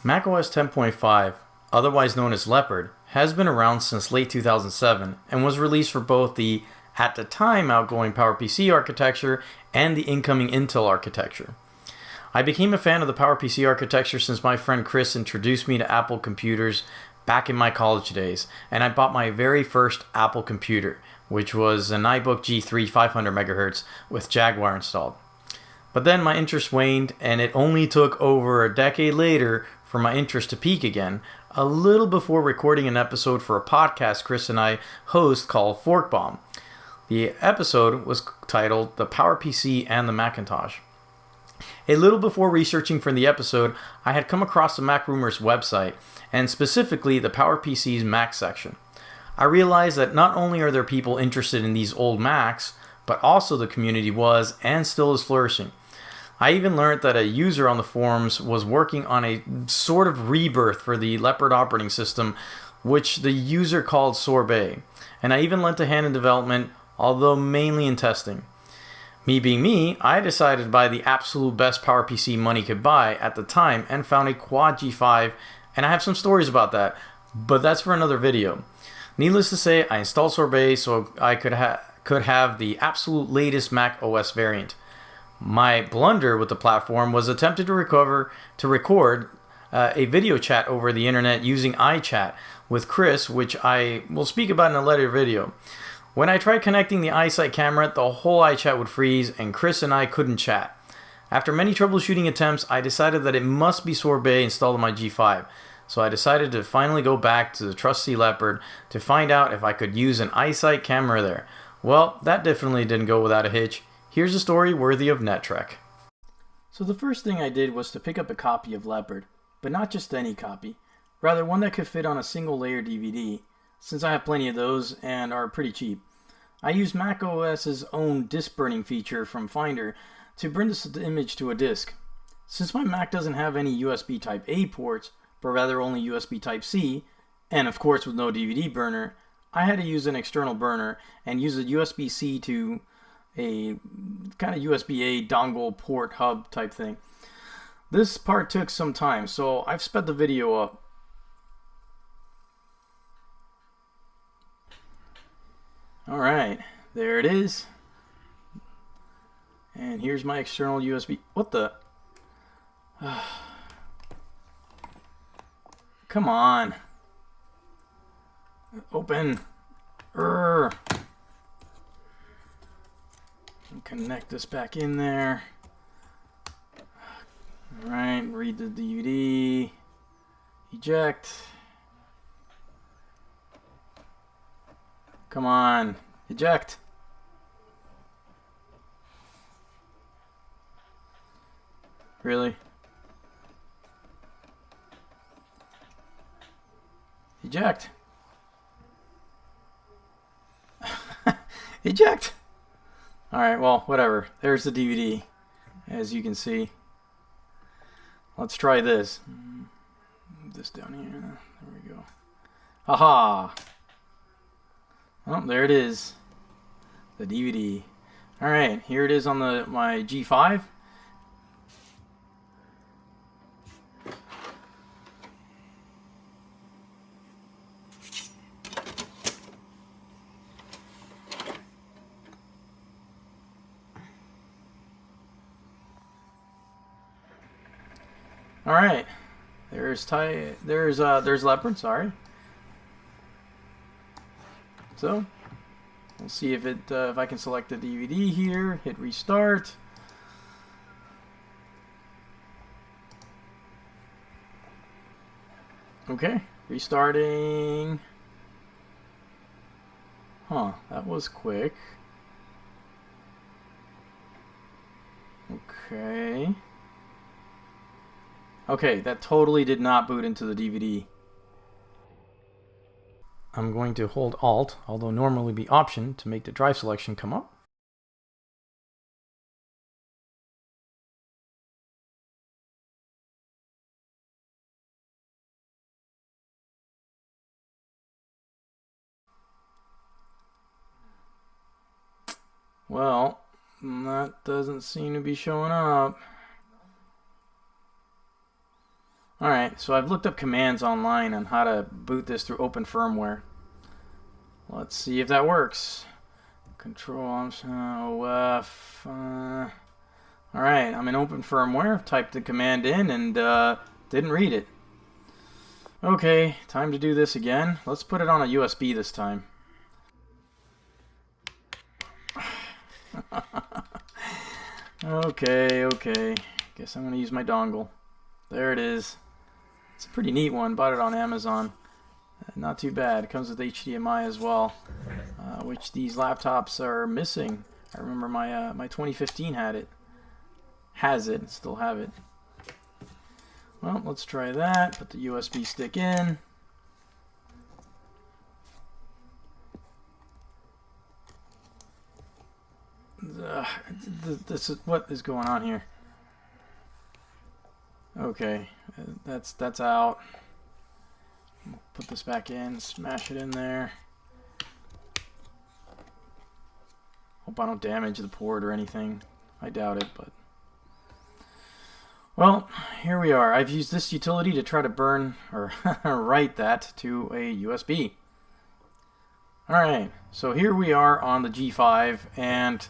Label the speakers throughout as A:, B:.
A: Mac OS 10.5, otherwise known as Leopard, has been around since late 2007 and was released for both the, at the time, outgoing PowerPC architecture and the incoming Intel architecture. I became a fan of the PowerPC architecture since my friend Chris introduced me to Apple computers back in my college days, and I bought my very first Apple computer, which was an iBook G3 500 MHz with Jaguar installed. But then my interest waned, and it only took over a decade later for my interest to peak again, a little before recording an episode for a podcast Chris and I host called Fork Bomb. The episode was titled The PowerPC and the Macintosh. A little before researching for the episode, I had come across the Macrumors website, and specifically the PowerPC's Mac section. I realized that not only are there people interested in these old Macs, but also the community was and still is flourishing. I even learned that a user on the forums was working on a sort of rebirth for the Leopard operating system, which the user called Sorbet, and I even lent a hand in development, although mainly in testing. Me being me, I decided to buy the absolute best PowerPC money could buy at the time and found a Quad G5, and I have some stories about that, but that's for another video. Needless to say, I installed Sorbet so I could have the absolute latest Mac OS variant. My blunder with the platform was attempted to record a video chat over the internet using iChat with Chris, which I will speak about in a later video. When I tried connecting the iSight camera, the whole iChat would freeze and Chris and I couldn't chat. After many troubleshooting attempts, I decided that it must be Sorbet installed on my G5. So I decided to finally go back to the trusty Leopard to find out if I could use an iSight camera there. Well, that definitely didn't go without a hitch. Here's a story worthy of NetTrek. So the first thing I did was to pick up a copy of Leopard, but not just any copy, rather one that could fit on a single layer DVD, since I have plenty of those and are pretty cheap. I used Mac OS's own disk burning feature from Finder to burn this image to a disk. Since my Mac doesn't have any USB Type A ports, but rather only USB Type C, and of course with no DVD burner, I had to use an external burner and use a USB-C to a kind of USB-A dongle port hub type thing. This part took some time, so I've sped the video up. Alright, there it is. And here's my external USB. What the? Come on. Open. Connect this back in there. Alright, read the DVD. Eject. Come on. Eject. Really? Eject. Eject. Alright, well, whatever. There's the DVD, as you can see. Let's try this. Move this down here. There we go. Haha! Oh, there it is. The DVD. Alright, here it is on my G5. All right, there's Leopard. Sorry. So we'll see if I can select the DVD here. Hit restart. Okay, restarting. Huh, that was quick. Okay. Okay, that totally did not boot into the DVD. I'm going to hold Alt, although normally be Option, to make the drive selection come up. Well, that doesn't seem to be showing up. Alright, so I've looked up commands online on how to boot this through Open Firmware. Let's see if that works. Control OF. Alright, I'm in Open Firmware. Typed the command in and didn't read it. Okay, time to do this again. Let's put it on a USB this time. Okay. Guess I'm going to use my dongle. There it is. It's a pretty neat one. Bought it on Amazon. Not too bad. It comes with HDMI as well, which these laptops are missing. I remember my 2015 had it. Has it. Still have it. Well, let's try that. Put the USB stick in. This is what is going on here. Okay, that's out. Put this back in, smash it in there. Hope I don't damage the port or anything. I doubt it, but... Well, here we are. I've used this utility to try to burn or write that to a USB. Alright, so here we are on the G5, and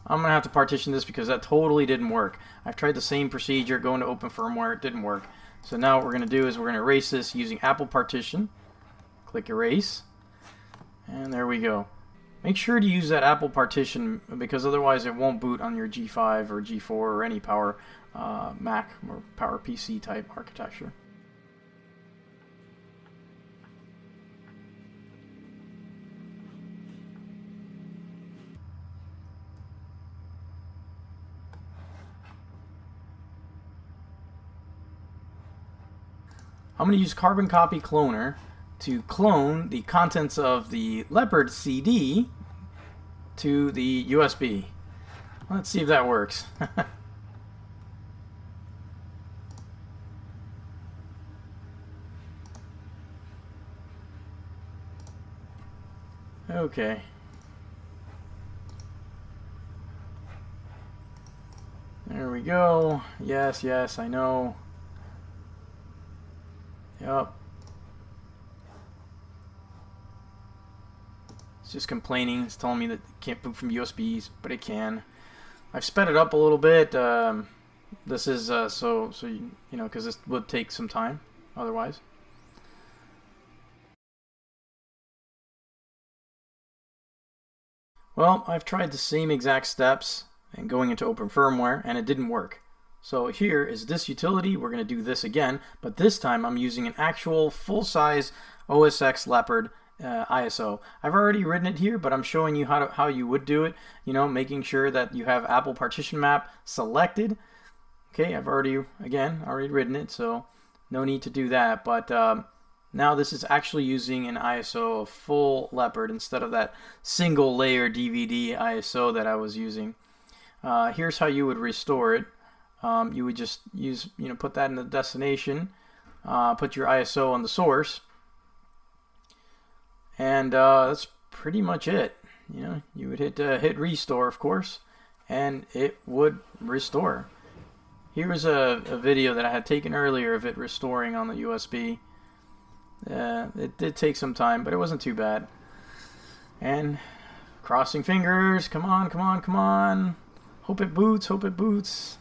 A: I'm going to have to partition this because that totally didn't work. I've tried the same procedure, going to Open Firmware, it didn't work. So now what we're going to do is we're going to erase this using Apple Partition. Click Erase, and there we go. Make sure to use that Apple Partition because otherwise it won't boot on your G5 or G4 or any Power Mac or PowerPC type architecture. I'm going to use Carbon Copy Cloner to clone the contents of the Leopard CD to the USB. Let's see if that works. Okay. There we go. Yes, I know. Yep. It's just complaining. It's telling me that it can't boot from USBs, but it can. I've sped it up a little bit. This is so you know, because this would take some time otherwise. Well, I've tried the same exact steps and going into Open Firmware, and it didn't work. So here is this utility. We're going to do this again, but this time I'm using an actual full-size OSX Leopard ISO. I've already written it here, but I'm showing you how you would do it. You know, making sure that you have Apple Partition Map selected. Okay, I've already written it, so no need to do that. But now this is actually using an ISO of full Leopard instead of that single layer DVD ISO that I was using. Here's how you would restore it. You would just use, put that in the destination, put your ISO on the source, and that's pretty much it. You would hit restore, of course, and it would restore. Here's a video that I had taken earlier of it restoring on the USB. It did take some time, but it wasn't too bad. And crossing fingers, come on. Hope it boots.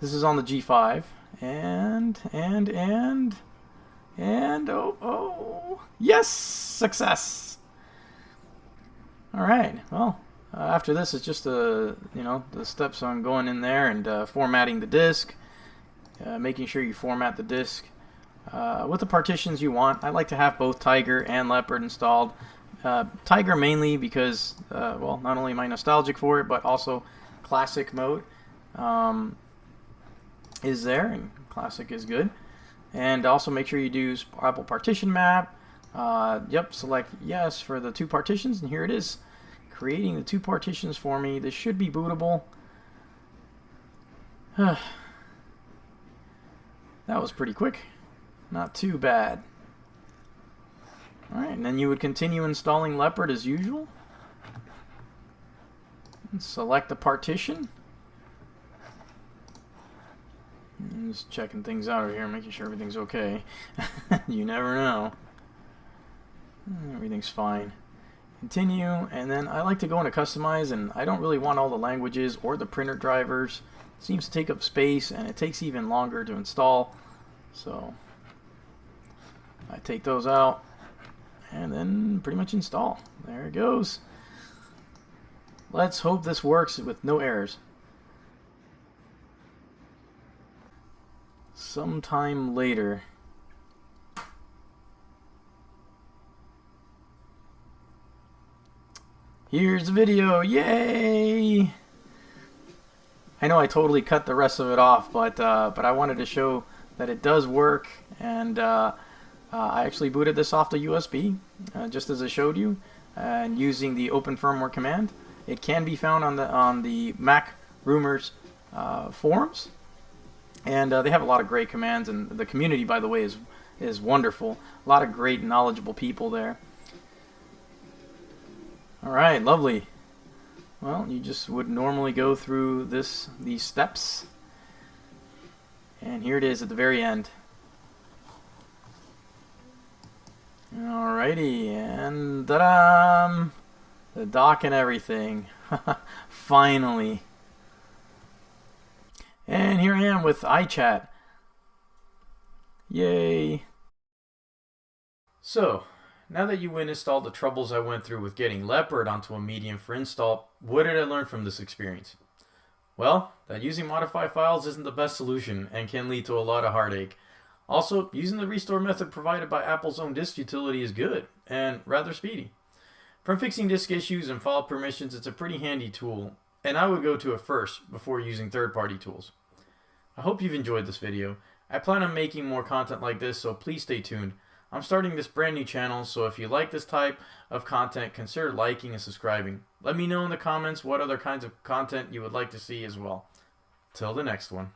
A: This is on the G5, and oh, yes, success. All right, well, after this is just the steps on going in there and formatting the disk, making sure you format the disk with the partitions you want. I like to have both Tiger and Leopard installed. Tiger mainly because, well, not only am I nostalgic for it, but also classic mode is there, and classic is good. And also make sure you do Apple Partition Map. Select yes for the two partitions, and here it is, creating the two partitions for me. This should be bootable. That was pretty quick. Not too bad. Alright, and then you would continue installing Leopard as usual. And select the partition. I'm just checking things out over here, making sure everything's okay. You never know. Everything's fine. Continue, and then I like to go into customize, and I don't really want all the languages or the printer drivers. It seems to take up space, and it takes even longer to install. So I take those out, and then pretty much install. There it goes. Let's hope this works with no errors. Sometime later. Here's the video, yay! I know I totally cut the rest of it off, but I wanted to show that it does work, and I actually booted this off the USB, just as I showed you, and using the Open Firmware command. It can be found on the Macrumors forums, and they have a lot of great commands, and the community, by the way, is wonderful. A lot of great, knowledgeable people there. Alright, lovely. Well, you just would normally go through these steps. And here it is at the very end. Alrighty, and ta-da! The dock and everything. Finally. And here I am with iChat. Yay. So, now that you witnessed all the troubles I went through with getting Leopard onto a medium for install, what did I learn from this experience? Well, that using modify files isn't the best solution and can lead to a lot of heartache. Also, using the restore method provided by Apple's own disk utility is good and rather speedy. From fixing disk issues and file permissions, it's a pretty handy tool, and I would go to it first before using third-party tools. I hope you've enjoyed this video. I plan on making more content like this, so please stay tuned. I'm starting this brand new channel, so if you like this type of content, consider liking and subscribing. Let me know in the comments what other kinds of content you would like to see as well. Till the next one.